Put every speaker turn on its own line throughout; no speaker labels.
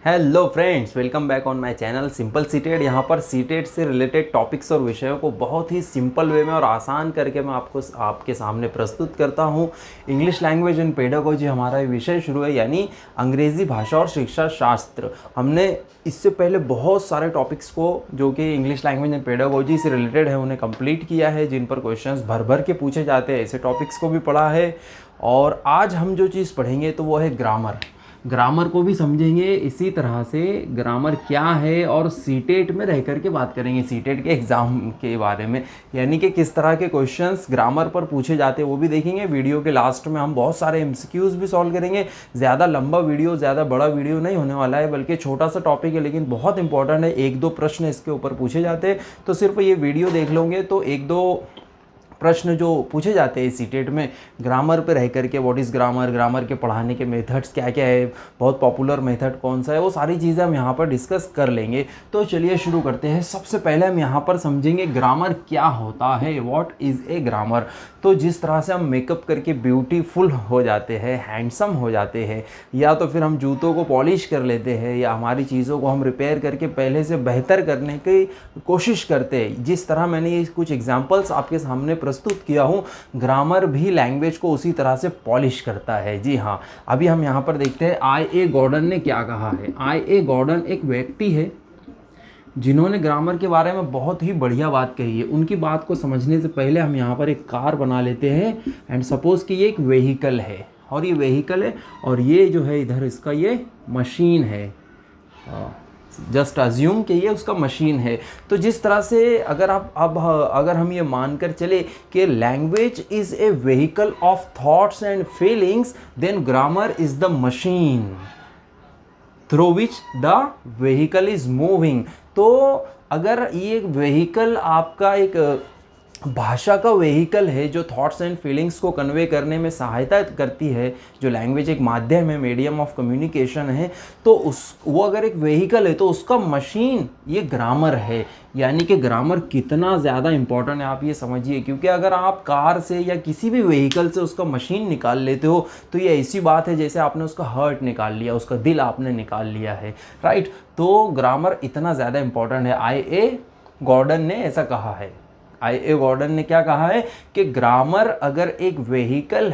Hello friends, welcome back on my channel simple seated. यहाँ पर seated से related topics और विषयों को बहुत ही सिंपल वे में और आसान करके मैं आपके सामने प्रस्तुत करता हूँ। इंग्लिश लैंग्वेज एंड पेडागोजी हमारा ये विषय शुरू है, यानी अंग्रेज़ी भाषा और शिक्षा शास्त्र। हमने इससे पहले बहुत सारे टॉपिक्स को जो कि इंग्लिश लैंग्वेज एंड पेडागोजी से रिलेटेड है उन्हें कंप्लीट किया है, जिन पर क्वेश्चंस भर भर के पूछे जाते हैं। ऐसे टॉपिक्स को भी पढ़ा है और आज हम जो चीज़ पढ़ेंगे तो वो है ग्रामर। ग्रामर को भी समझेंगे, इसी तरह से ग्रामर क्या है और सीटेट में रह कर के बात करेंगे सीटेट के एग्ज़ाम के बारे में, यानी कि किस तरह के क्वेश्चंस ग्रामर पर पूछे जाते हैं वो भी देखेंगे। वीडियो के लास्ट में हम बहुत सारे एमसीक्यूज़ भी सॉल्व करेंगे। ज़्यादा लंबा वीडियो, ज़्यादा बड़ा वीडियो नहीं होने वाला है, बल्कि छोटा सा टॉपिक है लेकिन बहुत इंपॉर्टेंट है। एक दो प्रश्न इसके ऊपर पूछे जाते हैं, तो सिर्फ ये वीडियो देख लोगे तो एक दो प्रश्न जो पूछे जाते हैं सीटेट में ग्रामर पे रह करके, व्हाट इज़ ग्रामर, ग्रामर के पढ़ाने के मेथड्स क्या क्या है, बहुत पॉपुलर मेथड कौन सा है, वो सारी चीज़ें हम यहाँ पर डिस्कस कर लेंगे। तो चलिए शुरू करते हैं। सबसे पहले हम यहाँ पर समझेंगे ग्रामर क्या होता है, व्हाट इज़ ए ग्रामर। तो जिस तरह से हम मेकअप करके ब्यूटीफुल हो जाते हैं, हैंडसम हो जाते हैं, या तो फिर हम जूतों को पॉलिश कर लेते हैं, या हमारी चीज़ों को हम रिपेयर करके पहले से बेहतर करने की कोशिश करते हैं, जिस तरह मैंने ये कुछ एग्जांपल्स आपके सामने प्रस्तुत किया हूँ, ग्रामर भी लैंग्वेज को उसी तरह से पॉलिश करता है। जी हाँ, अभी हम यहाँ पर देखते हैं I.A. गॉर्डन ने क्या कहा है। I.A. गॉर्डन एक व्यक्ति है जिन्होंने ग्रामर के बारे में बहुत ही बढ़िया बात कही है। उनकी बात को समझने से पहले हम यहाँ पर एक कार बना लेते हैं एंड सपोज कि ये एक व्हीकल है, और ये व्हीकल है और ये जो है इधर इसका ये मशीन है। जस्ट अज्यूम कि ये उसका मशीन है। तो जिस तरह से अगर हम ये मानकर चले कि language is a vehicle of thoughts and feelings, then grammar is the machine through which the vehicle is moving. तो अगर ये एक व्हीकल आपका एक भाषा का व्हीकल है जो थॉट्स एंड फीलिंग्स को कन्वे करने में सहायता करती है, जो लैंग्वेज एक माध्यम है, मीडियम ऑफ कम्युनिकेशन है, तो वो अगर एक व्हीकल है तो उसका मशीन ये ग्रामर है। यानी कि ग्रामर कितना ज़्यादा इंपॉर्टेंट है आप ये समझिए, क्योंकि अगर आप कार से या किसी भी व्हीकल से उसका मशीन निकाल लेते हो तो ये ऐसी बात है जैसे आपने उसका हार्ट निकाल लिया, उसका दिल आपने निकाल लिया है, राइट। तो ग्रामर इतना ज़्यादा इंपॉर्टेंट है। I.A. गॉर्डन ने ऐसा कहा है। I.A. गॉर्डन ने क्या कहा है कि ग्रामर अगर एक व्हीकल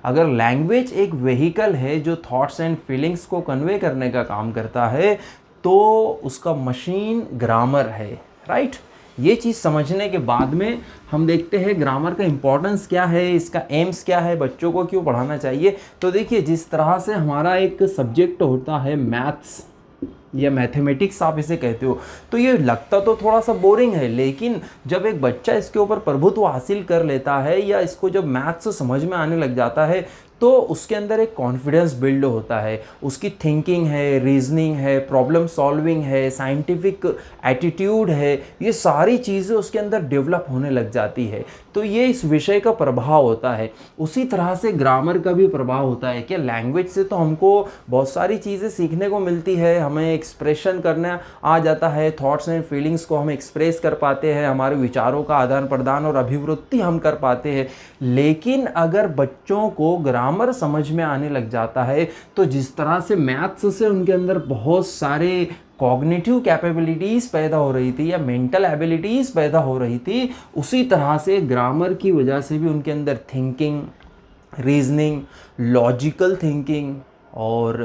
अगर लैंग्वेज एक व्हीकल है जो थॉट्स एंड फीलिंग्स को कन्वे करने का काम करता है, तो उसका मशीन ग्रामर है, राइट। ये चीज़ समझने के बाद में हम देखते हैं ग्रामर का इम्पोर्टेंस क्या है, इसका एम्स क्या है, बच्चों को क्यों पढ़ाना चाहिए। तो देखिए, जिस तरह से हमारा एक सब्जेक्ट होता है मैथ्स या मैथमेटिक्स आप इसे कहते हो, तो ये लगता तो थोड़ा सा बोरिंग है, लेकिन जब एक बच्चा इसके ऊपर प्रभुत्व हासिल कर लेता है या इसको जब मैथ्स समझ में आने लग जाता है तो उसके अंदर एक कॉन्फिडेंस बिल्ड होता है। उसकी थिंकिंग है, रीजनिंग है, प्रॉब्लम सॉल्विंग है, साइंटिफिक एटीट्यूड है, ये सारी चीज़ें उसके अंदर डेवलप होने लग जाती है। तो ये इस विषय का प्रभाव होता है। उसी तरह से ग्रामर का भी प्रभाव होता है कि लैंग्वेज से तो हमको बहुत सारी चीज़ें सीखने को मिलती है, हमें एक्सप्रेशन करना आ जाता है, थॉट्स एंड फीलिंग्स को हम एक्सप्रेस कर पाते हैं, हमारे विचारों का आदान प्रदान और अभिवृत्ति हम कर पाते हैं। लेकिन अगर बच्चों को ग्रामर समझ में आने लग जाता है तो जिस तरह से मैथ्स से उनके अंदर बहुत सारे कॉग्निटिव कैपेबिलिटीज़ पैदा हो रही थी या मेंटल एबिलिटीज़ पैदा हो रही थी, उसी तरह से ग्रामर की वजह से भी उनके अंदर थिंकिंग, रीजनिंग, लॉजिकल थिंकिंग और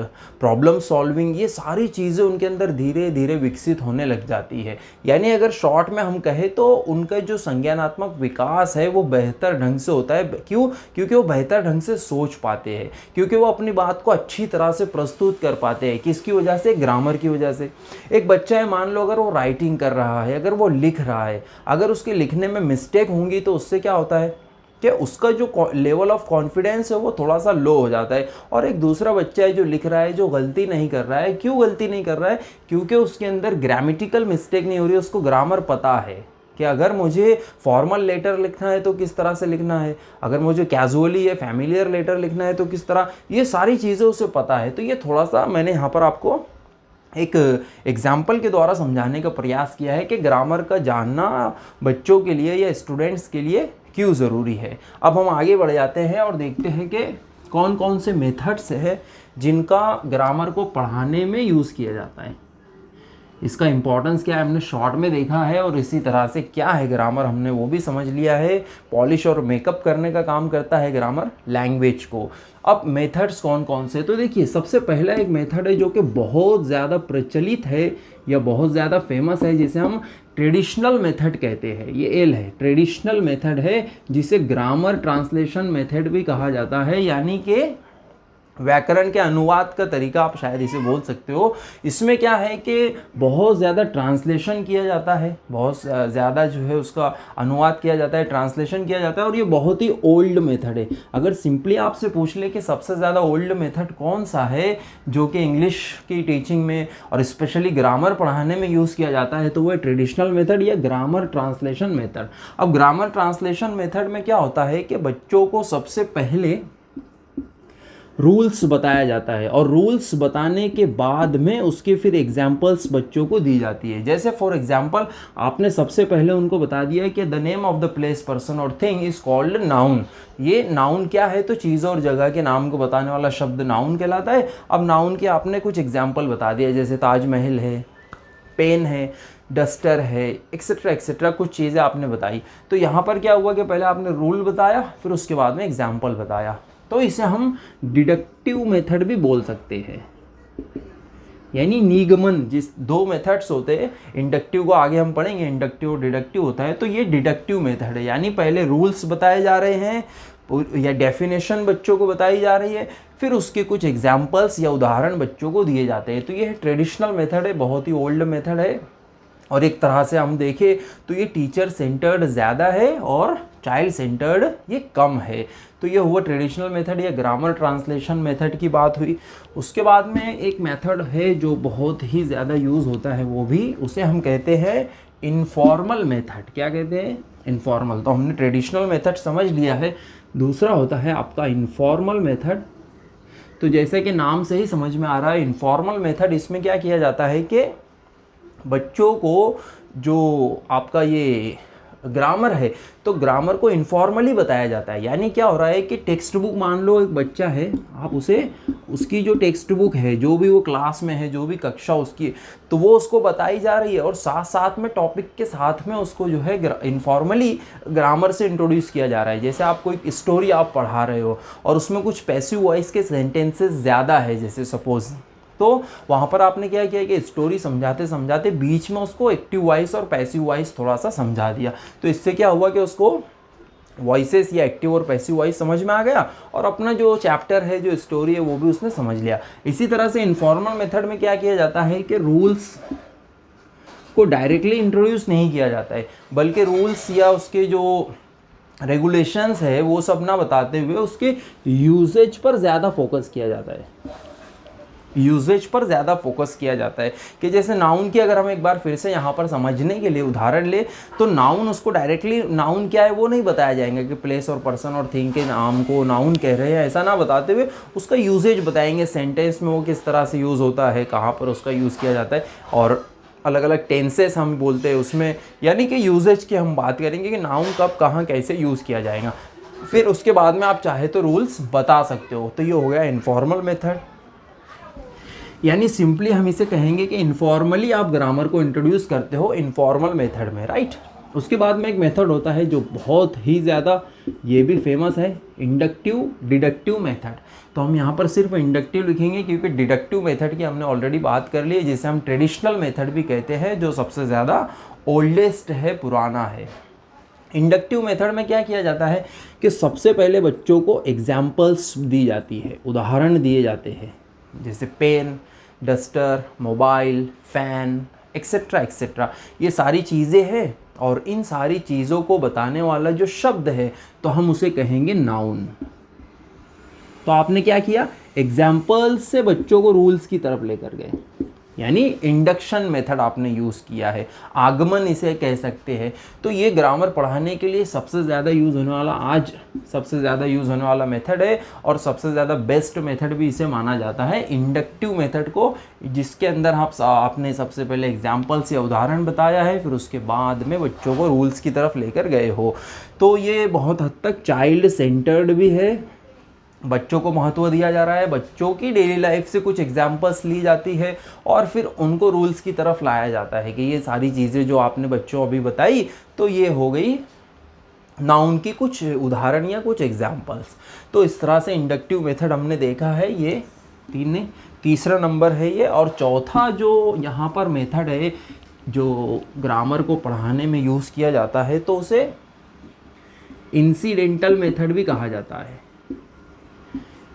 प्रॉब्लम सॉल्विंग, ये सारी चीज़ें उनके अंदर धीरे धीरे विकसित होने लग जाती है। यानी अगर शॉर्ट में हम कहें तो उनका जो संज्ञानात्मक विकास है वो बेहतर ढंग से होता है। क्यों? क्योंकि वो बेहतर ढंग से सोच पाते हैं, क्योंकि वो अपनी बात को अच्छी तरह से प्रस्तुत कर पाते हैं। किसकी वजह से? ग्रामर की वजह से। एक बच्चा है, मान लो अगर वो राइटिंग कर रहा है, अगर वो लिख रहा है, अगर उसके लिखने में मिस्टेक होंगी तो उससे क्या होता है कि उसका जो लेवल ऑफ कॉन्फिडेंस है वो थोड़ा सा लो हो जाता है। और एक दूसरा बच्चा है जो लिख रहा है, जो गलती नहीं कर रहा है। क्यों गलती नहीं कर रहा है? क्योंकि उसके अंदर ग्रामेटिकल मिस्टेक नहीं हो रही है, उसको ग्रामर पता है कि अगर मुझे फॉर्मल लेटर लिखना है तो किस तरह से लिखना है, अगर मुझे कैजुअली या फैमिलियर लेटर लिखना है तो किस तरह, ये सारी चीज़ें उसे पता है। तो ये थोड़ा सा मैंने यहाँ पर आपको एक एग्जाम्पल के द्वारा समझाने का प्रयास किया है कि ग्रामर का जानना बच्चों के लिए या स्टूडेंट्स के लिए क्यों ज़रूरी है। अब हम आगे बढ़ जाते हैं और देखते हैं कि कौन कौन से मेथड्स है जिनका ग्रामर को पढ़ाने में यूज़ किया जाता है, इसका इम्पोर्टेंस क्या है हमने शॉर्ट में देखा है, और इसी तरह से क्या है ग्रामर हमने वो भी समझ लिया है। पॉलिश और मेकअप करने का काम करता है ग्रामर लैंग्वेज को। अब मेथड्स कौन कौन से, तो देखिए सबसे पहला एक मेथड है जो कि बहुत ज़्यादा प्रचलित है या बहुत ज़्यादा फेमस है, जिसे हम ट्रेडिशनल मेथड कहते हैं। ये एल है, ट्रेडिशनल मेथड है, जिसे ग्रामर ट्रांसलेशन मेथड भी कहा जाता है, यानी कि व्याकरण के अनुवाद का तरीका आप शायद इसे बोल सकते हो। इसमें क्या है कि बहुत ज़्यादा ट्रांसलेशन किया जाता है, बहुत ज़्यादा जो है उसका अनुवाद किया जाता है, ट्रांसलेशन किया जाता है, और ये बहुत ही ओल्ड मेथड है। अगर सिंपली आपसे पूछ ले कि सबसे ज़्यादा ओल्ड मेथड कौन सा है जो कि इंग्लिश की टीचिंग में और स्पेशली ग्रामर पढ़ाने में यूज़ किया जाता है, तो वो है ट्रेडिशनल मेथड या ग्रामर ट्रांसलेशन मेथड। अब ग्रामर ट्रांसलेशन मेथड में क्या होता है कि बच्चों को सबसे पहले रूल्स बताया जाता है, और रूल्स बताने के बाद में उसके फिर एग्जाम्पल्स बच्चों को दी जाती है। जैसे फॉर एग्जाम्पल आपने सबसे पहले उनको बता दिया है कि the name of the place, person और थिंग इज कॉल्ड नाउन। ये नाउन क्या है, तो चीज़ और जगह के नाम को बताने वाला शब्द नाउन कहलाता है। अब नाउन के आपने कुछ एग्जाम्पल बता दिया, जैसे ताजमहल है, पेन है, डस्टर है, एक्सेट्रा एक्सेट्रा, कुछ चीज़ें आपने बताई। तो यहाँ पर क्या हुआ कि पहले आपने रूल बताया, फिर उसके बाद में एग्जाम्पल बताया। तो इसे हम डिडक्टिव मेथड भी बोल सकते हैं, यानी निगमन। जिस दो मेथड्स होते हैं, इंडक्टिव को आगे हम पढ़ेंगे, इंडक्टिव और डिडक्टिव होता है, तो ये डिडक्टिव मेथड है, यानी पहले रूल्स बताए जा रहे हैं या डेफिनेशन बच्चों को बताई जा रही है, फिर उसके कुछ एग्जाम्पल्स या उदाहरण बच्चों को दिए जाते हैं। तो ये ट्रेडिशनल मेथड है, बहुत ही ओल्ड मेथड है, और एक तरह से हम देखें तो ये टीचर सेंटर्ड ज़्यादा है और चाइल्ड सेंटर्ड ये कम है। तो ये हुआ ट्रेडिशनल मेथड या ग्रामर ट्रांसलेशन मेथड की बात हुई। उसके बाद में एक मेथड है जो बहुत ही ज़्यादा यूज़ होता है, वो भी उसे हम कहते हैं इनफॉर्मल मेथड। क्या कहते हैं? इनफॉर्मल। तो हमने ट्रेडिशनल मेथड समझ लिया है, दूसरा होता है आपका इनफॉर्मल मेथड। तो जैसे कि नाम से ही समझ में आ रहा है, इनफॉर्मल मेथड, इसमें क्या किया जाता है कि बच्चों को जो आपका ये ग्रामर है, तो ग्रामर को इनफॉर्मली बताया जाता है। यानी क्या हो रहा है कि टेक्स्ट बुक, मान लो एक बच्चा है, आप उसे उसकी जो टेक्स्ट बुक है, जो भी वो क्लास में है, जो भी कक्षा उसकी, तो वो उसको बताई जा रही है, और साथ साथ में टॉपिक के साथ में उसको जो है इनफॉर्मली ग्रामर से इंट्रोड्यूस किया जा रहा है। जैसे आप कोई स्टोरी आप पढ़ा रहे हो और उसमें कुछ पैसिव वॉइस के सेंटेंसेस ज़्यादा है, जैसे सपोज, तो वहाँ पर आपने क्या किया कि स्टोरी समझाते समझाते बीच में उसको एक्टिव वॉइस और पैसिव वॉइस थोड़ा सा समझा दिया। तो इससे क्या हुआ कि उसको वॉइसेस या एक्टिव और पैसिव वॉइस समझ में आ गया, और अपना जो चैप्टर है, जो स्टोरी है, वो भी उसने समझ लिया। इसी तरह से इनफॉर्मल मेथड में क्या किया जाता है कि रूल्स को डायरेक्टली इंट्रोड्यूस नहीं किया जाता है, बल्कि रूल्स या उसके जो रेगुलेशंस है वो सब ना बताते हुए उसके यूजेज पर ज़्यादा फोकस किया जाता है। यूजेज पर ज़्यादा फोकस किया जाता है कि जैसे नाउन की अगर हम एक बार फिर से यहाँ पर समझने के लिए उदाहरण ले, तो नाउन, उसको डायरेक्टली नाउन क्या है वो नहीं बताया जाएगा कि प्लेस और पर्सन और थिंग के नाम को नाउन कह रहे हैं, ऐसा ना बताते हुए उसका यूजेज बताएंगे। सेंटेंस में वो किस तरह से यूज़ होता है, कहाँ पर उसका यूज़ किया जाता है, और अलग अलग टेंसेस हम बोलते हैं उसमें, यानी कि यूजेज की हम बात करेंगे कि नाउन कब कहाँ कैसे यूज़ किया जाएगा। फिर उसके बाद में आप चाहे तो रूल्स बता सकते हो। तो ये हो गया इनफॉर्मल मेथड, यानी सिंपली हम इसे कहेंगे कि इनफॉर्मली आप ग्रामर को इंट्रोड्यूस करते हो इनफॉर्मल मेथड में, राइट। उसके बाद में एक मेथड होता है जो बहुत ही ज़्यादा ये भी फेमस है, इंडक्टिव डिडक्टिव मेथड। तो हम यहाँ पर सिर्फ इंडक्टिव लिखेंगे क्योंकि डिडक्टिव मेथड की हमने ऑलरेडी बात कर ली है, जिसे हम ट्रेडिशनल मेथड भी कहते हैं, जो सबसे ज़्यादा ओल्डेस्ट है, पुराना है। इंडक्टिव मेथड में क्या किया जाता है कि सबसे पहले बच्चों को एग्जाम्पल्स दी जाती है, उदाहरण दिए जाते हैं, जैसे pen, duster, mobile, fan, etcetera etcetera, ये सारी चीज़ें हैं, और इन सारी चीज़ों को बताने वाला जो शब्द है तो हम उसे कहेंगे नाउन। तो आपने क्या किया, एग्जाम्पल्स से बच्चों को रूल्स की तरफ लेकर गए, यानी इंडक्शन मेथड आपने यूज़ किया है, आगमन इसे कह सकते हैं। तो ये ग्रामर पढ़ाने के लिए सबसे ज़्यादा यूज़ होने वाला, आज सबसे ज़्यादा यूज़ होने वाला मेथड है, और सबसे ज़्यादा बेस्ट मेथड भी इसे माना जाता है, इंडक्टिव मेथड को, जिसके अंदर आपने सबसे पहले एग्जाम्पल्स या उदाहरण बताया है, फिर उसके बाद में बच्चों को रूल्स की तरफ लेकर गए हो। तो ये बहुत हद तक चाइल्ड सेंटर्ड भी है, बच्चों को महत्व दिया जा रहा है, बच्चों की डेली लाइफ से कुछ एग्जाम्पल्स ली जाती है और फिर उनको रूल्स की तरफ लाया जाता है कि ये सारी चीज़ें जो आपने बच्चों अभी बताई तो ये हो गई नाउन की कुछ उदाहरण या कुछ एग्जाम्पल्स। तो इस तरह से इंडक्टिव मेथड हमने देखा है, ये तीसरा नंबर है ये। और चौथा जो यहाँ पर मेथड है जो ग्रामर को पढ़ाने में यूज़ किया जाता है तो उसे इंसिडेंटल मेथड भी कहा जाता है।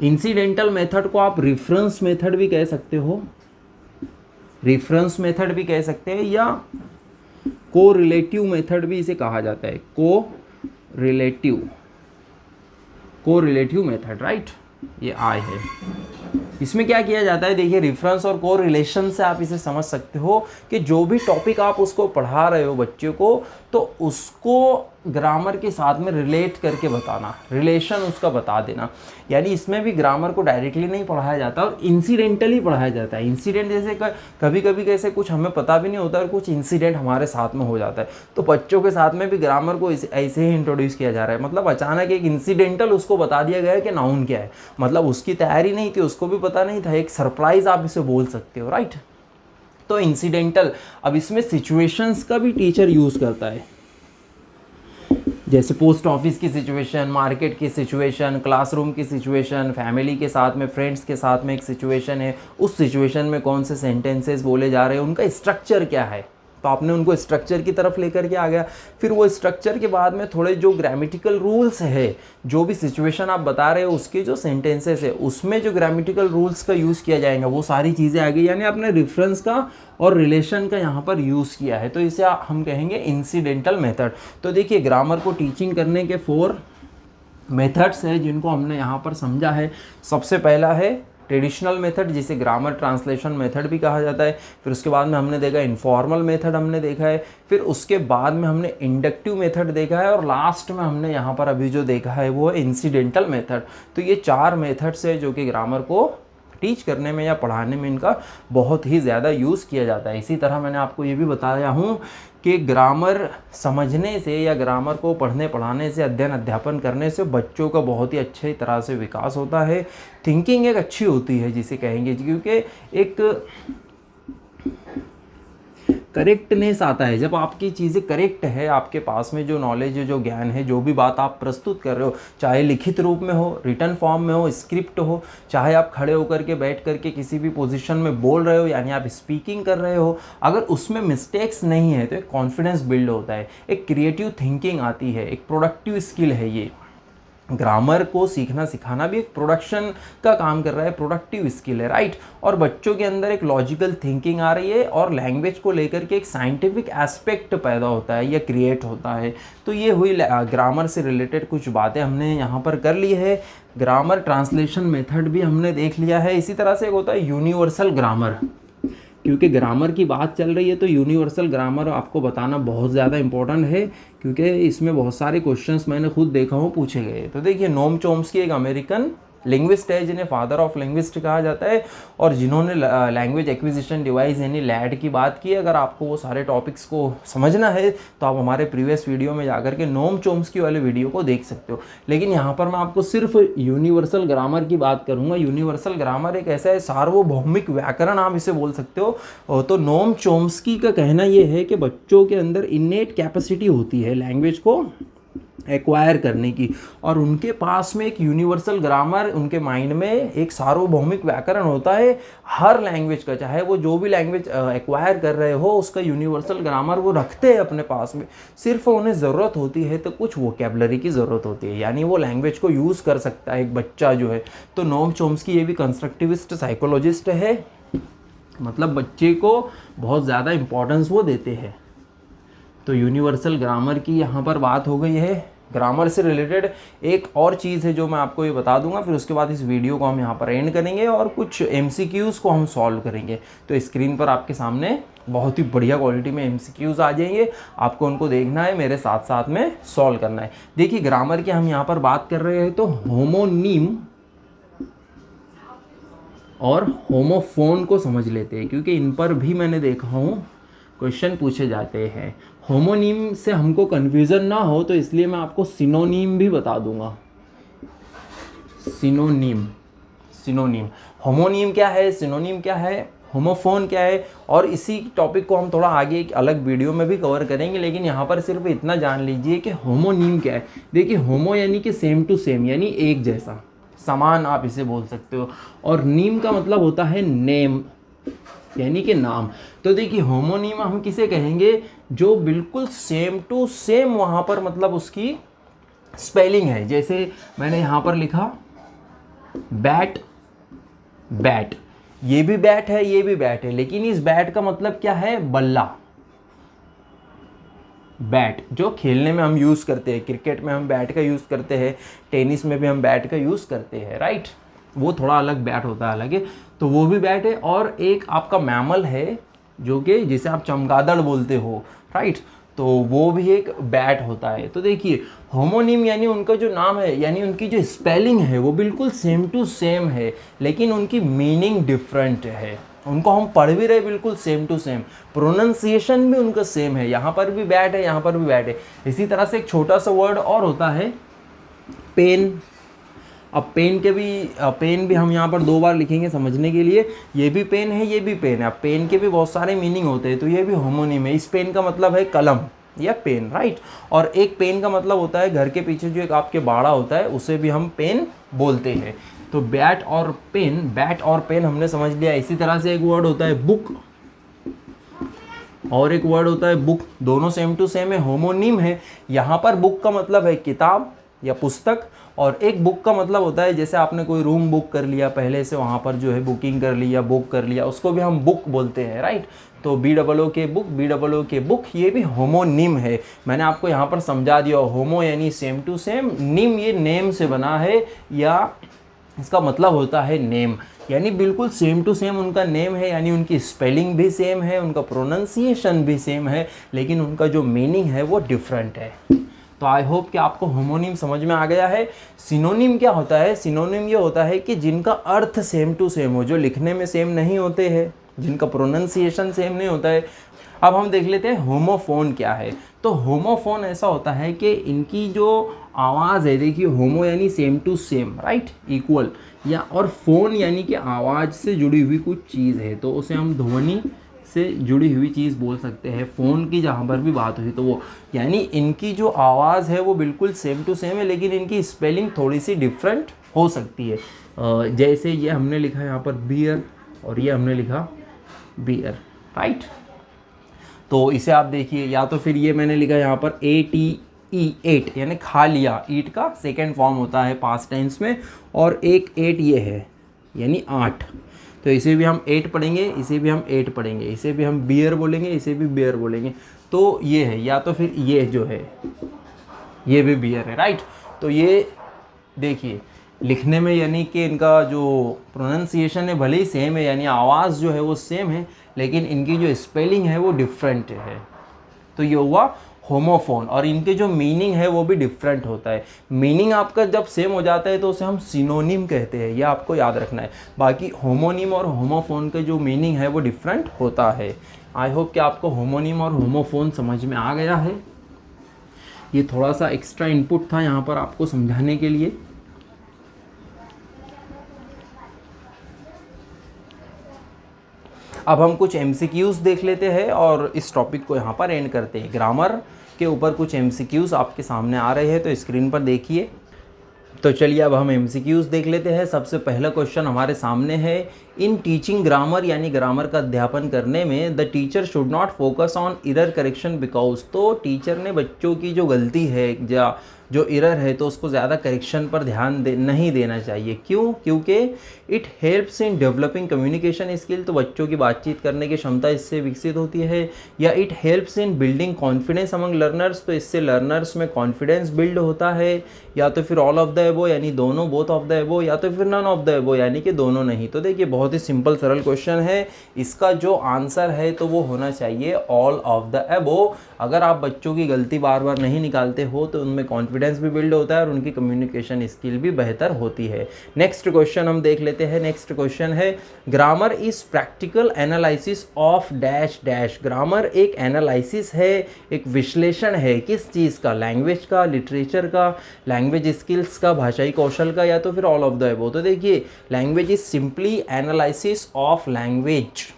इंसिडेंटल मेथड को आप रिफरेंस मेथड भी कह सकते हो, रिफरेंस मेथड भी कह सकते हैं, या कोरिलेटिव मेथड भी इसे कहा जाता है, कोरिलेटिव मेथड, राइट। ये आई है। इसमें क्या किया जाता है, देखिए रेफरेंस और कोरिलेशन से आप इसे समझ सकते हो कि जो भी टॉपिक आप उसको पढ़ा रहे हो बच्चे को, तो उसको ग्रामर के साथ में रिलेट करके बताना, रिलेशन उसका बता देना। यानी इसमें भी ग्रामर को डायरेक्टली नहीं पढ़ाया जाता और इंसिडेंटली पढ़ाया जाता है। इंसिडेंट जैसे कभी कभी कैसे कुछ हमें पता भी नहीं होता और कुछ इंसिडेंट हमारे साथ में हो जाता है, तो बच्चों के साथ में भी ग्रामर को ऐसे ही इंट्रोड्यूस किया जा रहा है। मतलब अचानक एक इंसिडेंटल उसको बता दिया गया है कि नाउन क्या है, मतलब उसकी तैयारी नहीं थी, उसको भी पता नहीं था, एक सरप्राइज आप इसे बोल सकते हो, राइट। तो इंसिडेंटल, अब इसमें सिचुएशंस का भी टीचर यूज़ करता है, जैसे पोस्ट ऑफिस की सिचुएशन, मार्केट की सिचुएशन, क्लासरूम की सिचुएशन, फैमिली के साथ में, फ्रेंड्स के साथ में एक सिचुएशन है, उस सिचुएशन में कौन से सेंटेंसेस बोले जा रहे हैं, उनका स्ट्रक्चर क्या है। तो आपने उनको स्ट्रक्चर की तरफ लेकर के आ गया, फिर वो स्ट्रक्चर के बाद में थोड़े जो ग्रामेटिकल रूल्स है, जो भी सिचुएशन आप बता रहे हो उसके जो सेंटेंसेस है उसमें जो ग्रामेटिकल रूल्स का यूज़ किया जाएगा वो सारी चीज़ें आ गई। यानी आपने रेफरेंस का और रिलेशन का यहाँ पर यूज़ किया है, तो इसे हम कहेंगे इंसिडेंटल मेथड। तो देखिए ग्रामर को टीचिंग करने के 4 मेथड्स हैं जिनको हमने यहाँ पर समझा है। सबसे पहला है ट्रेडिशनल मेथड, जिसे ग्रामर ट्रांसलेशन मेथड भी कहा जाता है। फिर उसके बाद में हमने देखा इनफॉर्मल मेथड हमने देखा है, फिर उसके बाद में हमने इंडक्टिव मेथड देखा है, और लास्ट में हमने यहाँ पर अभी जो देखा है वो है इंसिडेंटल मेथड। तो ये 4 मेथड्स है जो कि ग्रामर को टीच करने में या पढ़ाने में इनका बहुत ही ज़्यादा यूज़ किया जाता है। इसी तरह मैंने आपको ये भी बताया हूँ कि ग्रामर समझने से या ग्रामर को पढ़ने पढ़ाने से, अध्ययन अध्यापन करने से बच्चों का बहुत ही अच्छी तरह से विकास होता है। थिंकिंग एक अच्छी होती है जिसे कहेंगे, क्योंकि एक करेक्टनेस आता है जब आपकी चीज़ें करेक्ट है, आपके पास में जो नॉलेज है, जो ज्ञान है, जो भी बात आप प्रस्तुत कर रहे हो, चाहे लिखित रूप में हो, रिटन फॉर्म में हो, स्क्रिप्ट हो, चाहे आप खड़े होकर के बैठ करके किसी भी पोजीशन में बोल रहे हो, यानी आप स्पीकिंग कर रहे हो, अगर उसमें मिस्टेक्स नहीं है तो एक कॉन्फिडेंस बिल्ड होता है, एक क्रिएटिव थिंकिंग आती है, एक प्रोडक्टिव स्किल है। ये ग्रामर को सीखना सिखाना भी एक प्रोडक्शन का काम कर रहा है, प्रोडक्टिव स्किल है, राइट। और बच्चों के अंदर एक लॉजिकल थिंकिंग आ रही है और लैंग्वेज को लेकर के एक साइंटिफिक एस्पेक्ट पैदा होता है या क्रिएट होता है। तो ये हुई ग्रामर से रिलेटेड कुछ बातें हमने यहाँ पर कर ली है। ग्रामर ट्रांसलेशन मेथड भी हमने देख लिया है। इसी तरह से एक होता है यूनिवर्सल ग्रामर, क्योंकि ग्रामर की बात चल रही है तो यूनिवर्सल ग्रामर आपको बताना बहुत ज़्यादा इंपॉर्टेंट है, क्योंकि इसमें बहुत सारे क्वेश्चंस मैंने खुद देखा हूँ पूछे गए। तो देखिए नोम चॉम्स्की एक अमेरिकन लिंग्विस्ट है जिन्हें फादर ऑफ लिंग्विस्ट कहा जाता है, और जिन्होंने लैंग्वेज एक्विजिशन डिवाइस यानी लैड की बात की। अगर आपको वो सारे टॉपिक्स को समझना है तो आप हमारे प्रीवियस वीडियो में जाकर के नोम चॉम्स्की वाले वीडियो को देख सकते हो। लेकिन यहाँ पर मैं आपको सिर्फ यूनिवर्सल ग्रामर की बात करूँगा। यूनिवर्सल ग्रामर एक ऐसा है, सार्वभौमिक व्याकरण आप इसे बोल सकते हो। तो नोम चॉम्स्की का कहना ये है कि बच्चों के अंदर इनेट कैपेसिटी होती है लैंग्वेज को एक्वायर करने की, और उनके पास में एक यूनिवर्सल ग्रामर, उनके माइंड में एक सार्वभौमिक व्याकरण होता है हर लैंग्वेज का, चाहे वो जो भी लैंग्वेज एक्वायर कर रहे हो उसका यूनिवर्सल ग्रामर वो रखते हैं अपने पास में। सिर्फ उन्हें ज़रूरत होती है तो कुछ वोकैबुलरी की ज़रूरत होती है, यानी वो लैंग्वेज को यूज़ कर सकता है एक बच्चा जो है। तो नोम चॉम्स्की ये भी कंस्ट्रक्टिविस्ट साइकोलॉजिस्ट है, मतलब बच्चे को बहुत ज़्यादा इम्पोर्टेंस वो देते हैं। तो यूनिवर्सल ग्रामर की यहाँ पर बात हो गई है। ग्रामर से रिलेटेड एक और चीज़ है जो मैं आपको ये बता दूंगा, फिर उसके बाद इस वीडियो को हम यहाँ पर एंड करेंगे और कुछ MCQs को हम सॉल्व करेंगे। तो स्क्रीन पर आपके सामने बहुत ही बढ़िया क्वालिटी में MCQs आ जाएंगे, आपको उनको देखना है, मेरे साथ साथ में सॉल्व करना है। देखिए ग्रामर की हम यहाँ पर बात कर रहे हैं तो होमोनीम और होमोफोन को समझ लेते हैं, क्योंकि इन पर भी मैंने देखा हूँ क्वेश्चन पूछे जाते हैं। होमोनीम से हमको कन्फ्यूज़न ना हो तो इसलिए मैं आपको सिनोनीम भी बता दूंगा। Synonym, synonym. होमोनिम क्या है, सिनोनिम क्या है, होमोफोन क्या है, और इसी टॉपिक को हम थोड़ा आगे एक अलग वीडियो में भी कवर करेंगे, लेकिन यहाँ पर सिर्फ इतना जान लीजिए कि होमोनिम क्या है। देखिए होमो यानी कि सेम टू सेम, यानी एक जैसा, समान आप इसे बोल सकते हो, और नीम का मतलब होता है नेम, यानी कि नाम। तो देखिए होमोनिम हम किसे कहेंगे, जो बिल्कुल सेम टू सेम वहाँ पर मतलब उसकी स्पेलिंग है। जैसे मैंने यहाँ पर लिखा बैट, बैट, ये भी बैट है, ये भी बैट है, लेकिन इस बैट का मतलब क्या है, बल्ला, बैट जो खेलने में हम यूज़ करते हैं, क्रिकेट में हम बैट का यूज़ करते हैं, टेनिस में भी हम बैट का यूज़ करते हैं, राइट। वो थोड़ा अलग बैट होता है, अलग है, तो वो भी बैट है। और एक आपका मैमल है जो कि जिसे आप चमगादड़ बोलते हो, राइट, तो वो भी एक बैट होता है। तो देखिए होमोनिम यानी उनका जो नाम है, यानी उनकी जो स्पेलिंग है वो बिल्कुल सेम टू सेम है, लेकिन उनकी मीनिंग डिफरेंट है। उनको हम पढ़ भी रहे बिल्कुल सेम टू सेम, प्रोनाउंसिएशन भी उनका सेम है, यहाँ पर भी बैट है, यहाँ पर भी बैट है। इसी तरह से एक छोटा सा वर्ड और होता है पेन। अब पेन भी हम यहाँ पर 2 बार लिखेंगे समझने के लिए, ये भी पेन है, ये भी पेन है। अब पेन के भी बहुत सारे मीनिंग होते हैं, तो ये भी होमोनिम है। इस पेन का मतलब है कलम या पेन, राइट। और एक पेन का मतलब होता है घर के पीछे जो एक आपके बाड़ा होता है, उसे भी हम पेन बोलते हैं। तो बैट और पेन हमने समझ लिया। इसी तरह से एक वर्ड होता है बुक, और एक वर्ड होता है बुक, दोनों सेम टू सेम है, होमोनिम है। यहाँ पर बुक का मतलब है किताब या पुस्तक, और एक बुक का मतलब होता है जैसे आपने कोई रूम बुक कर लिया पहले से, वहाँ पर जो है बुकिंग कर लिया, बुक कर लिया, उसको भी हम बुक बोलते हैं, राइट। तो BOO के बुक, ये भी होमोनिम है। मैंने आपको यहाँ पर समझा दिया, होमो यानी सेम टू सेम, निम ये नेम से बना है, या इसका मतलब होता है नेम, यानी बिल्कुल सेम टू सेम उनका नेम है, यानी उनकी स्पेलिंग भी सेम है, उनका प्रोनाउंसिएशन भी सेम है, लेकिन उनका जो मीनिंग है वो डिफरेंट है। तो आई होप कि आपको होमोनिम समझ में आ गया है। सिनोनिम क्या होता है, सिनोनिम ये होता है कि जिनका अर्थ सेम टू सेम हो, जो लिखने में सेम नहीं होते हैं, जिनका प्रोनाउंसिएशन सेम नहीं होता है। अब हम देख लेते हैं होमोफोन क्या है। तो होमोफोन ऐसा होता है कि इनकी जो आवाज़ है, देखिए होमो यानी same to same, right, equal, या और फोन यानी कि आवाज़ से जुड़ी हुई कुछ चीज़ है, तो उसे हम ध्वनि से जुड़ी हुई चीज़ बोल सकते हैं। फ़ोन की जहाँ पर भी बात हुई तो वो, यानी इनकी जो आवाज़ है वो बिल्कुल सेम टू सेम है, लेकिन इनकी स्पेलिंग थोड़ी सी डिफरेंट हो सकती है। जैसे ये हमने लिखा है यहाँ पर बियर, और ये हमने लिखा बियर, राइट। तो इसे आप देखिए, या तो फिर ये मैंने लिखा यहाँ पर ATE, यानी खा लिया, ईट का सेकेंड फॉर्म होता है पास्ट टेंस में, और एक 8 ये है, यानी 8। तो इसे भी हम 8 पढ़ेंगे, इसे भी हम 8 पढ़ेंगे, इसे भी हम बियर बोलेंगे, इसे भी बियर बोलेंगे। तो ये है, या तो फिर ये जो है ये भी बियर है, राइट। तो ये देखिए लिखने में यानी कि इनका जो प्रोनाउंसिएशन है भले ही सेम है, यानी आवाज़ जो है वो सेम है, लेकिन इनकी जो स्पेलिंग है वो डिफरेंट है। तो ये हुआ होमोफोन, और इनके जो मीनिंग है वो भी डिफरेंट होता है। मीनिंग आपका जब सेम हो जाता है तो उसे हम सिनोनिम कहते हैं, यह आपको याद रखना है। बाकी होमोनिम और होमोफोन के जो मीनिंग है वो डिफरेंट होता है। आई होप कि आपको होमोनिम और होमोफोन समझ में आ गया है। ये थोड़ा सा एक्स्ट्रा इनपुट था यहाँ पर आपको समझाने के लिए। अब हम कुछ MCQs देख लेते हैं और इस टॉपिक को यहाँ पर एंड करते हैं। ग्रामर के ऊपर कुछ MCQs आपके सामने आ रहे हैं, तो स्क्रीन पर देखिए। तो चलिए अब हम MCQs देख लेते हैं। सबसे पहला क्वेश्चन हमारे सामने है, इन टीचिंग ग्रामर, यानी ग्रामर का अध्यापन करने में the teacher should not focus on error correction because, तो टीचर ने बच्चों की जो गलती है या जो एरर है तो उसको ज़्यादा करेक्शन पर ध्यान नहीं देना चाहिए। क्यों? क्योंकि it helps in developing communication skill, तो बच्चों की बातचीत करने की क्षमता इससे विकसित होती है। या it helps in building confidence among learners, तो इससे लर्नर्स में कॉन्फिडेंस बिल्ड होता है। या तो फिर ऑल ऑफ द एबो यानी दोनों, बोथ ऑफ द एबो, या तो फिर नन ऑफ द एबो यानी कि दोनों नहीं। तो देखिए बहुत ही सिंपल सरल क्वेश्चन है, इसका जो आंसर है तो वो होना चाहिए ऑल ऑफ द एबो। अगर आप बच्चों की गलती बार बार नहीं निकालते हो तो उनमें कॉन्फिडेंस कॉन्फिडेंस भी बिल्ड होता है और उनकी कम्युनिकेशन स्किल भी बेहतर होती है। नेक्स्ट क्वेश्चन हम देख लेते हैं। नेक्स्ट क्वेश्चन है grammar is practical analysis of dash dash. Grammar एक एनालिसिस है, एक विश्लेषण है किस चीज़ का, लैंग्वेज का, लिटरेचर का, लैंग्वेज स्किल्स का, भाषाई कौशल का, या तो फिर ऑल ऑफ द अबव। तो देखिए language is simply analysis of language,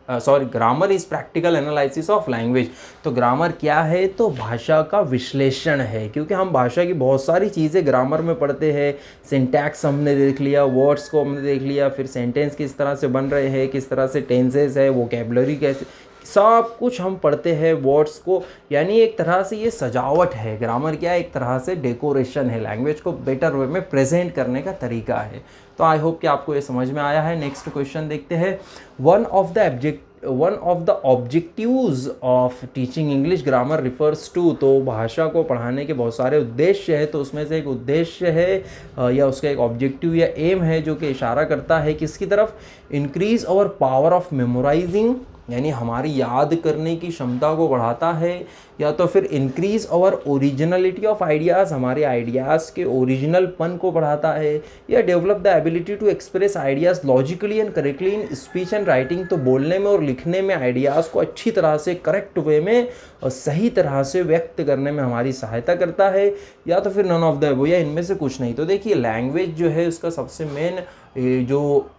sorry grammar is practical analysis of language. तो ग्रामर क्या है, तो भाषा का विश्लेषण है, क्योंकि हम भाषा की बहुत सारी चीज़ें ग्रामर में पढ़ते हैं। सिंटैक्स हमने देख लिया, वर्ड्स को हमने देख लिया, फिर सेंटेंस किस तरह से बन रहे हैं, किस तरह से टेंसेस है, वोकैबुलरी कैसे, सब कुछ हम पढ़ते हैं वर्ड्स को। यानी एक तरह से ये सजावट है। ग्रामर क्या है, एक तरह से डेकोरेशन है, लैंग्वेज को बेटर वे में प्रेजेंट करने का तरीका है। तो आई होप कि आपको ये समझ में आया है। नेक्स्ट क्वेश्चन देखते हैं। One of the objectives of teaching English grammar refers to. तो भाषा को पढ़ाने के बहुत सारे उद्देश्य है, तो उसमें से एक उद्देश्य है या उसका एक ऑब्जेक्टिव या एम है जो कि इशारा करता है किसकी तरफ, increase our power of memorising, यानी हमारी याद करने की क्षमता को बढ़ाता है, या तो फिर increase our originality of ideas, हमारे आइडियाज़ के ओरिजिनलपन को बढ़ाता है, या develop the ability to express ideas logically and correctly in speech and writing. तो बोलने में और लिखने में आइडियाज़ को अच्छी तरह से करेक्ट वे में और सही तरह से व्यक्त करने में हमारी सहायता करता है, या तो फिर नन ऑफ द अबव, या इनमें से कुछ नहीं। तो देखिए लैंग्वेज जो है उसका सबसे मेन जो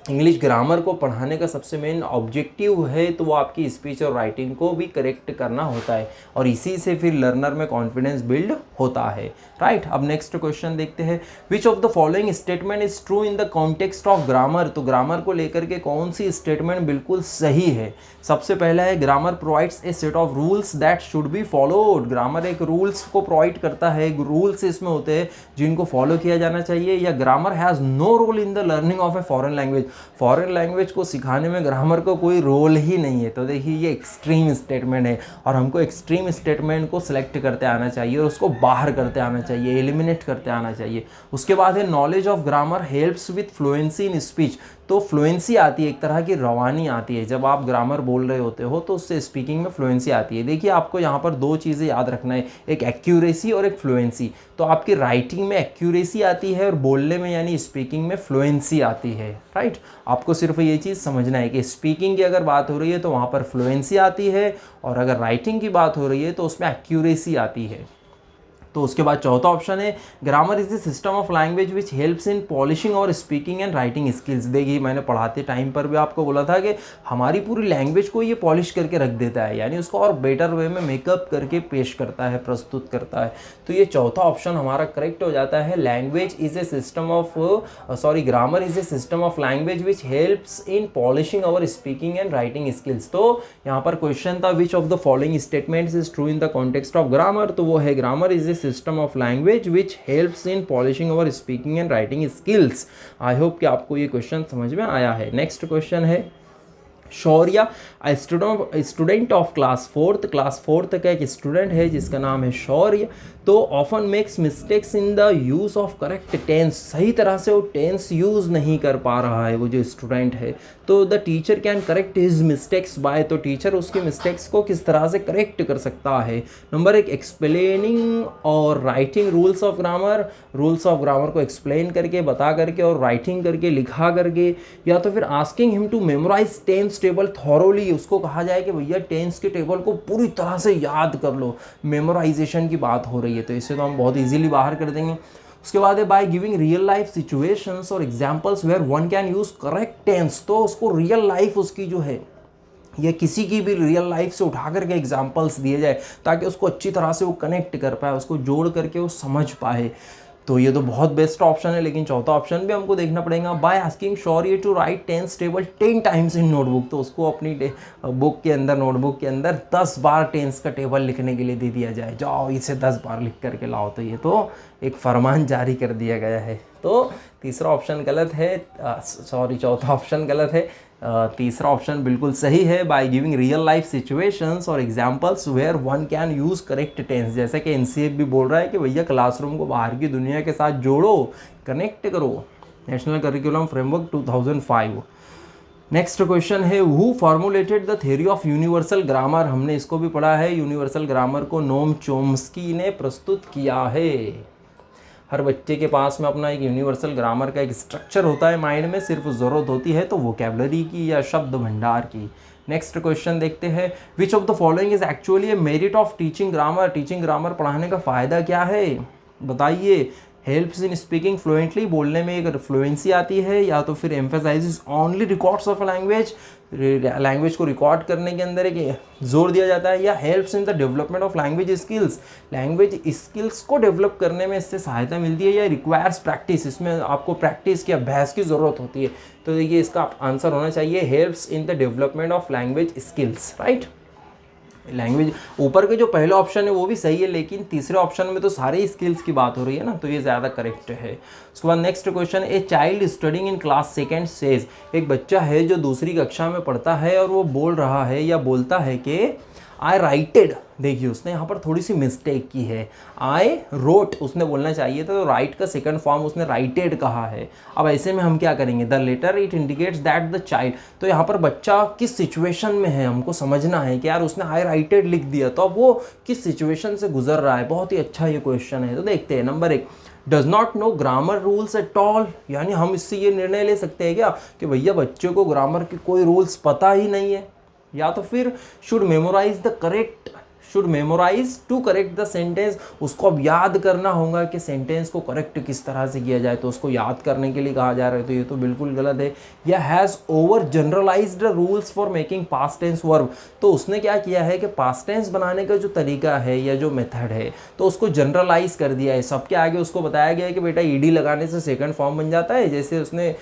इंग्लिश ग्रामर को पढ़ाने का सबसे मेन ऑब्जेक्टिव है, तो वो आपकी स्पीच और राइटिंग को भी करेक्ट करना होता है, और इसी से फिर लर्नर में कॉन्फिडेंस बिल्ड होता है, राइट। अब नेक्स्ट क्वेश्चन देखते हैं। विच of the following statement is true in the context of grammar. तो ग्रामर को लेकर के कौन सी स्टेटमेंट बिल्कुल सही है। सबसे पहला है grammar provides a set of rules that should be followed. Grammar एक रूल्स को प्रोवाइड करता है, रूल्स इसमें होते हैं जिनको फॉलो किया जाना चाहिए। या grammar has no role in the learning of a foreign language. Foreign language को सिखाने में ग्रामर का कोई रोल ही नहीं है। तो देखिए ये एक्सट्रीम स्टेटमेंट है, और हमको एक्सट्रीम स्टेटमेंट को सिलेक्ट करते आना चाहिए और उसको बाहर करते आना चाहिए, एलिमिनेट करते आना चाहिए। उसके बाद है knowledge of grammar helps with fluency in speech. तो फ्लुएंसी आती है, एक तरह की रवानी आती है। जब आप ग्रामर बोल रहे होते हो तो उससे स्पीकिंग में फ्लुएंसी आती है। देखिए आपको यहाँ पर दो चीज़ें याद रखना है, एक एक्यूरेसी और एक फ्लुएंसी। तो आपकी राइटिंग में एक्यूरेसी आती है और बोलने में यानी स्पीकिंग में फ्लुएंसी आती है, राइट। आपको सिर्फ ये चीज़ समझना है कि स्पीकिंग की अगर बात हो रही है तो वहाँ पर फ्लुएंसी आती है, और अगर राइटिंग की बात हो रही है तो उसमें एक्यूरेसी आती है। तो उसके बाद चौथा ऑप्शन है grammar is the system of language which helps in polishing और स्पीकिंग एंड राइटिंग स्किल्स। देखिए मैंने पढ़ाते टाइम पर भी आपको बोला था कि हमारी पूरी लैंग्वेज को ये पॉलिश करके रख देता है, यानी उसको और बेटर वे में मेकअप करके पेश करता है, प्रस्तुत करता है। तो ये चौथा ऑप्शन हमारा करेक्ट हो जाता है। Language is a system of grammar is a system of language which helps in polishing और स्पीकिंग एंड राइटिंग स्किल्स। तो यहाँ पर क्वेश्चन था which of the following statements is true in the context of grammar. तो वो है grammar is a system of language which helps in polishing और speaking and writing skills. I hope कि आपको ये क्वेश्चन समझ में आया है। नेक्स्ट क्वेश्चन है Shaurya, student of class fourth का एक स्टूडेंट है जिसका नाम है शौर्य। तो often makes mistakes in the use of correct tense. सही तरह से वो टेंस यूज़ नहीं कर पा रहा है वो जो स्टूडेंट है। तो the teacher can correct his mistakes by. तो टीचर उसके मिस्टेक्स को किस तरह से करेक्ट कर सकता है। नंबर एक एक्सप्लेनिंग और writing rules of grammar. Rules of grammar को एक्सप्लेन करके, बता करके और राइटिंग करके, लिखा करके। या तो फिर asking him to memorise tense table thoroughly. उसको कहा जाए कि भैया टेंस के टेबल को पूरी तरह से याद कर लो। मेमोराइजेशन की बात हो रही है तो इसे तो हम बहुत इजीली बाहर कर देंगे। उसके बाद है by giving real life situations और examples where one can use correct tense. तो उसको रियल लाइफ उसकी जो है या किसी की भी रियल लाइफ से उठा करके एग्जांपल्स दिए जाए ताकि उसको अच्छी तरह से वो कनेक्ट कर पाए, उसको जोड़ करके वो समझ पाए। तो ये तो बहुत बेस्ट ऑप्शन है, लेकिन चौथा ऑप्शन भी हमको देखना पड़ेगा। By asking Shaurya to write tense table 10 times in notebook. तो उसको अपनी बुक के अंदर, नोटबुक के अंदर 10 बार टेंस का टेबल लिखने के लिए दे दिया जाए, जाओ इसे 10 बार लिख करके लाओ। तो ये तो एक फरमान जारी कर दिया गया है। तो तीसरा ऑप्शन गलत है, चौथा ऑप्शन गलत है। तीसरा ऑप्शन बिल्कुल सही है। By giving real life situations और examples where one can use correct tense. जैसे कि एनसीएफ भी बोल रहा है कि भैया क्लासरूम को बाहर की दुनिया के साथ जोड़ो, कनेक्ट करो। National curriculum framework 2005। Next question है who formulated the theory of universal grammar. हमने इसको भी पढ़ा है, यूनिवर्सल ग्रामर को नोम चोम्स्की ने प्रस्तुत किया है। हर बच्चे के पास में अपना एक यूनिवर्सल ग्रामर का एक स्ट्रक्चर होता है माइंड में, सिर्फ ज़रूरत होती है तो वोकैबुलरी की या शब्द भंडार की। नेक्स्ट क्वेश्चन देखते हैं, विच of the following is actually A merit of teaching grammar. Teaching grammar पढ़ाने का फ़ायदा क्या है बताइए। हेल्प्स इन स्पीकिंग फ्लुएंटली, बोलने में एक फ्लुएंसी आती है, या तो फिर emphasises only records of language, language को रिकॉर्ड करने के अंदर एक जोर दिया जाता है, या helps in the development of language skills, language skills को डेवलप करने में इससे सहायता मिलती है, या रिक्वायर्स प्रैक्टिस, इसमें आपको प्रैक्टिस की अभ्यास की ज़रूरत होती है। तो देखिए इसका आंसर होना चाहिए helps in the development of language skills, right. Language ऊपर के जो पहला ऑप्शन है वो भी सही है, लेकिन तीसरे ऑप्शन में तो सारे स्किल्स की बात हो रही है ना, तो ये ज़्यादा करेक्ट है। उसके बाद next question, a child studying in class second says, एक बच्चा है जो दूसरी कक्षा में पढ़ता है और वो बोल रहा है या बोलता है कि आई राइटेड, देखिए उसने यहाँ पर थोड़ी सी मिस्टेक की है, आई रोट उसने बोलना चाहिए था, तो राइट का सेकंड फॉर्म उसने राइटेड कहा है। अब ऐसे में हम क्या करेंगे, the latter it indicates that the child, तो यहाँ पर बच्चा किस सिचुएशन में है हमको समझना है कि यार उसने आई राइटेड लिख दिया, तो अब वो किस सिचुएशन से गुजर रहा है। बहुत ही अच्छा ये क्वेश्चन है, तो देखते हैं। Number 1, does not know grammar rules at all, यानी हम इससे ये निर्णय ले सकते हैं क्या कि भैया बच्चे को ग्रामर के कोई रूल्स पता ही नहीं है। या तो फिर should memorise to correct the sentence, उसको अब याद करना होगा कि सेंटेंस को करेक्ट किस तरह से किया जाए, तो उसको याद करने के लिए कहा जा रहा है, तो ये तो बिल्कुल गलत है। या has over generalised rules for making past tense verb, तो उसने क्या किया है कि पास्ट टेंस बनाने का जो तरीका है या जो मेथड है तो उसको जनरलाइज कर दिया है। सबके आगे उसको बताया गया है कि बेटा ईडी लगाने से सेकंड फॉर्म बन जाता है, जैसे उसने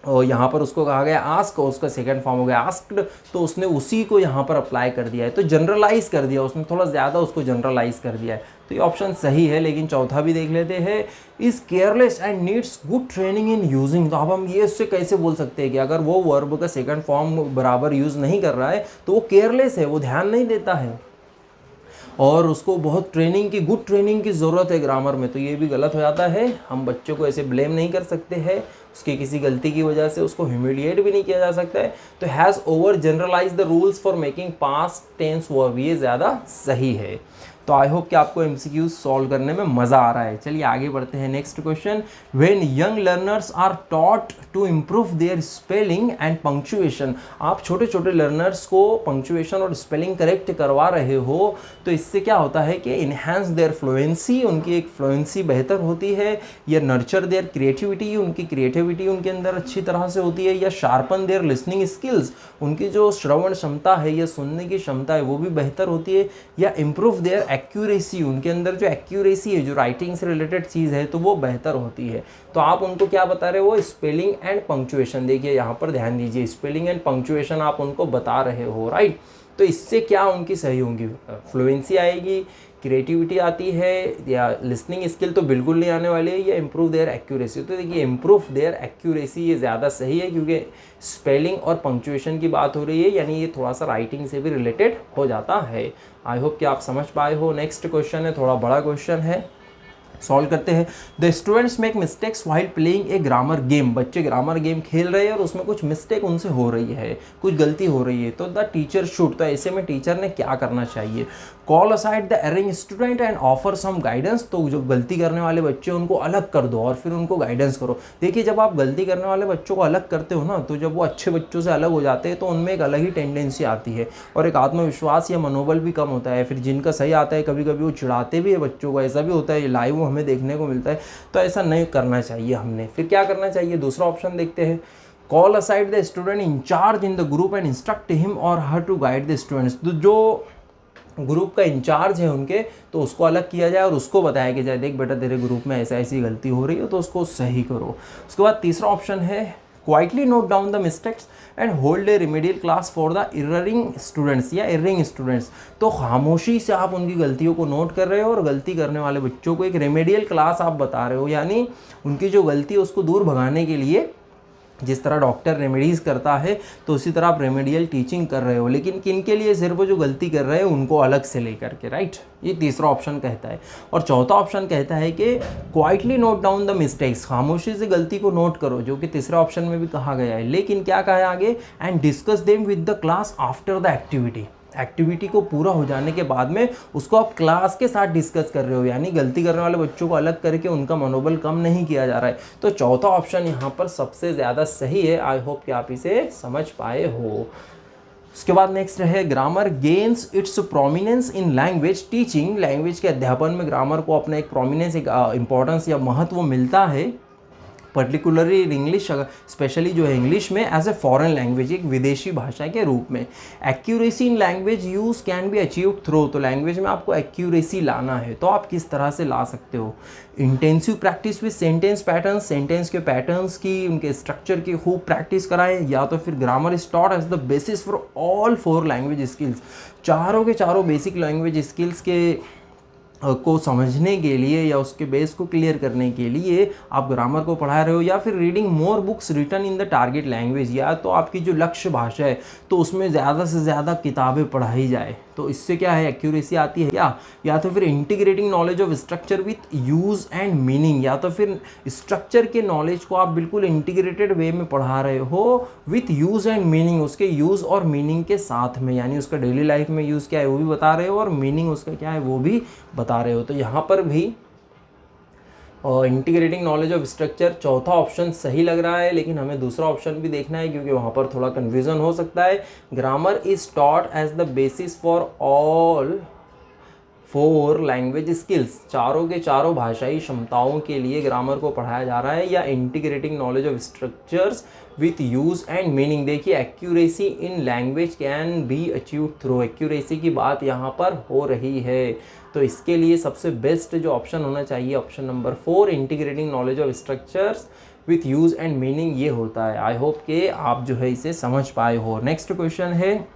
और यहाँ पर उसको कहा गया आस्क, उसका सेकंड फॉर्म हो गया आस्क्ड, तो उसने उसी को यहाँ पर अप्लाई कर दिया है, तो जनरलाइज कर दिया उसने, थोड़ा ज़्यादा उसको जनरलाइज कर दिया है, तो ये ऑप्शन सही है। लेकिन चौथा भी देख लेते हैं, is careless and needs good training in using, तो अब हम ये उससे कैसे बोल सकते हैं कि अगर वो वर्ब का सेकंड फॉर्म बराबर यूज़ नहीं कर रहा है तो वो केयरलेस है, वो ध्यान नहीं देता है और उसको बहुत ट्रेनिंग की, गुड ट्रेनिंग की ज़रूरत है ग्रामर में, तो ये भी गलत हो जाता है। हम बच्चों को ऐसे ब्लेम नहीं कर सकते हैं, उसकी किसी गलती की वजह से उसको ह्यूमिलिएट भी नहीं किया जा सकता है। तो has over generalise the rules for making past tense verb, ये ज़्यादा सही है। तो आई होप कि आपको एमसीक्यूज सॉल्व करने में मज़ा आ रहा है। चलिए आगे बढ़ते हैं। Next question, when young learners are taught to improve their spelling and punctuation, आप छोटे छोटे लर्नर्स को पंक्चुएशन और स्पेलिंग करेक्ट करवा रहे हो तो इससे क्या होता है कि इन्हांस देयर फ्लुएंसी, उनकी एक फ्लुएंसी बेहतर होती है, या नर्चर देयर क्रिएटिविटी, उनकी क्रिएटिविटी उनके अंदर अच्छी तरह से होती है, या शार्पन देयर लिसनिंग स्किल्स, उनकी जो श्रवण क्षमता है या सुनने की क्षमता है वो भी बेहतर होती है, या इम्प्रूव देयर एक्यूरेसी, उनके अंदर जो एक्यूरेसी है, जो राइटिंग से रिलेटेड चीज़ है तो वो बेहतर होती है। तो आप उनको क्या बता रहे हो, स्पेलिंग एंड पंक्चुएशन, देखिए यहाँ पर ध्यान दीजिए, स्पेलिंग एंड पंक्चुएशन आप उनको बता रहे हो, राइट। तो इससे क्या उनकी सही होंगी, फ्लुएंसी आएगी, क्रिएटिविटी आती है, या लिसनिंग स्किल तो बिल्कुल नहीं आने वाली है, या इम्प्रूव देयर एक्यूरेसी। तो देखिए इम्प्रूव देयर एक्यूरेसी ये ज़्यादा सही है, क्योंकि स्पेलिंग और पंक्चुएशन की बात हो रही है, यानी ये थोड़ा सा राइटिंग से भी रिलेटेड हो जाता है। आई होप कि आप समझ पाए हो। नेक्स्ट क्वेश्चन है, थोड़ा बड़ा क्वेश्चन है, सॉल्व करते हैं। The students make mistakes while playing a grammar game, बच्चे ग्रामर गेम खेल रहे हैं और उसमें कुछ मिस्टेक उनसे हो रही है, कुछ गलती हो रही है, तो द टीचर शुड, तो ऐसे में टीचर ने क्या करना चाहिए, call aside the erring student and offer some guidance, तो जो गलती करने वाले बच्चे उनको अलग कर दो और फिर उनको गाइडेंस करो। देखिए जब आप गलती करने वाले बच्चों को अलग करते हो ना, तो जब वो अच्छे बच्चों से अलग हो जाते हैं तो उनमें एक अलग ही टेंडेंसी आती है और एक आत्मविश्वास या मनोबल भी कम होता है। फिर जिनका सही आता है कभी कभी वो चिढ़ाते भी है बच्चों को, ऐसा भी होता है, लाइव हमें देखने को मिलता है। तो ऐसा नहीं करना चाहिए हमने। फिर क्या करना चाहिए, दूसरा ऑप्शन देखते हैं, call aside the student incharge in the group and instruct him और her to guide the students, तो जो ग्रुप का इंचार्ज है उनके, तो उसको अलग किया जाए और उसको बताया कि जाए देख बेटा तेरे ग्रुप में ऐसा ऐसी गलती हो रही है तो उसको सही करो। उसके बाद तीसरा ऑप्शन है, quietly note down the mistakes and hold a remedial class for the erring students या एररिंग स्टूडेंट्स, तो खामोशी से आप उनकी गलतियों को नोट कर रहे हो और गलती करने वाले बच्चों को एक रेमेडियल क्लास आप बता रहे हो, यानी उनकी जो गलती है उसको दूर भगाने के लिए जिस तरह डॉक्टर रेमेडीज़ करता है तो उसी तरह आप रेमेडियल टीचिंग कर रहे हो, लेकिन किन के लिए, सिर्फ वो जो गलती कर रहे हैं उनको अलग से लेकर के, राइट। ये तीसरा ऑप्शन कहता है। और चौथा ऑप्शन कहता है कि quietly note down the mistakes, खामोशी से गलती को नोट करो, जो कि तीसरे ऑप्शन में भी कहा गया है। लेकिन क्या कहा है आगे, and discuss them with the class after the activity, activity को पूरा हो जाने के बाद में उसको आप क्लास के साथ डिस्कस कर रहे हो, यानी गलती करने वाले बच्चों को अलग करके उनका मनोबल कम नहीं किया जा रहा है। तो चौथा ऑप्शन यहाँ पर सबसे ज़्यादा सही है। आई होप कि आप इसे समझ पाए हो। उसके बाद नेक्स्ट है, grammar gains it's prominence in language teaching, language के अध्यापन में ग्रामर को अपना एक प्रोमिनेंस, एक इंपॉर्टेंस या महत्व मिलता है, पर्टिकुलरली इंग्लिश, स्पेशली जो है इंग्लिश में एज ए फॉरेन लैंग्वेज, एक विदेशी भाषा के रूप में। Accuracy in language use can be achieved through, तो लैंग्वेज में आपको एक्यूरेसी लाना है तो आप किस तरह से ला सकते हो। Intensive practice with sentence patterns, sentence के पैटर्न्स की, उनके स्ट्रक्चर की खूब प्रैक्टिस कराएं, या तो फिर grammar is taught as the basis for all 4 language skills, चारों के चारों बेसिक लैंग्वेज स्किल्स के को समझने के लिए या उसके बेस को क्लियर करने के लिए आप ग्रामर को पढ़ा रहे हो। या फिर reading more books written in the target language, या तो आपकी जो लक्ष्य भाषा है तो उसमें ज़्यादा से ज़्यादा किताबें पढ़ाई जाए, तो इससे क्या है, एक्यूरेसी आती है क्या। या तो फिर integrating knowledge of structure with use and meaning, या तो फिर स्ट्रक्चर के नॉलेज को आप बिल्कुल इंटीग्रेटेड वे में पढ़ा रहे हो विथ यूज़ एंड मीनिंग, उसके यूज़ और मीनिंग के साथ में, यानी उसका डेली लाइफ में यूज़ क्या है वो भी बता रहे हो और मीनिंग उसका क्या है वो भी बता रहे हो। तो यहाँ पर भी इंटीग्रेटिंग नॉलेज ऑफ स्ट्रक्चर चौथा ऑप्शन सही लग रहा है, लेकिन हमें दूसरा ऑप्शन भी देखना है क्योंकि वहाँ पर थोड़ा कन्फ्यूज़न हो सकता है। Grammar is taught as the basis for all 4 language skills, चारों के चारों भाषाई क्षमताओं के लिए ग्रामर को पढ़ाया जा रहा है, या integrating knowledge of structures with use and meaning. देखिए accuracy in language can be achieve through, accuracy की बात यहाँ पर हो रही है। तो इसके लिए सबसे बेस्ट जो ऑप्शन होना चाहिए option number 4, integrating knowledge of structures with use and meaning, ये होता है। आई होप कि आप जो है इसे समझ पाए हो। नेक्स्ट क्वेश्चन है,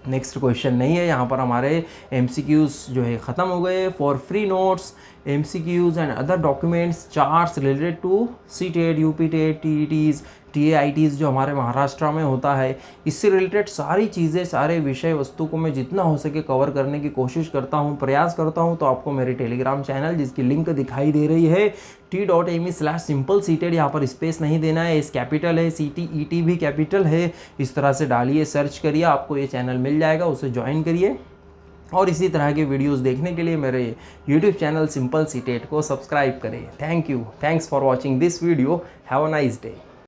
नेक्स्ट क्वेश्चन नहीं है, यहाँ पर हमारे MCQs जो है ख़त्म हो गए। For free notes, MCQs and other documents, charts related to CTET, UPTET, TETs, TAITs जो हमारे महाराष्ट्र में होता है, इससे रिलेटेड सारी चीज़ें, सारे विषय वस्तु को मैं जितना हो सके कवर करने की कोशिश करता हूँ, प्रयास करता हूँ। तो आपको मेरे टेलीग्राम चैनल जिसकी लिंक दिखाई दे रही है t.me/simpleseated, यहाँ पर स्पेस नहीं देना है, एस कैपिटल है, CTET भी कैपिटल है, इस तरह से डालिए, सर्च करिए, आपको ये चैनल मिल जाएगा, उसे ज्वाइन करिए। और इसी तरह के वीडियोस देखने के लिए मेरे YouTube चैनल सिंपल सीटेट को सब्सक्राइब करें। Thank you, thanks for watching this video, have a nice day.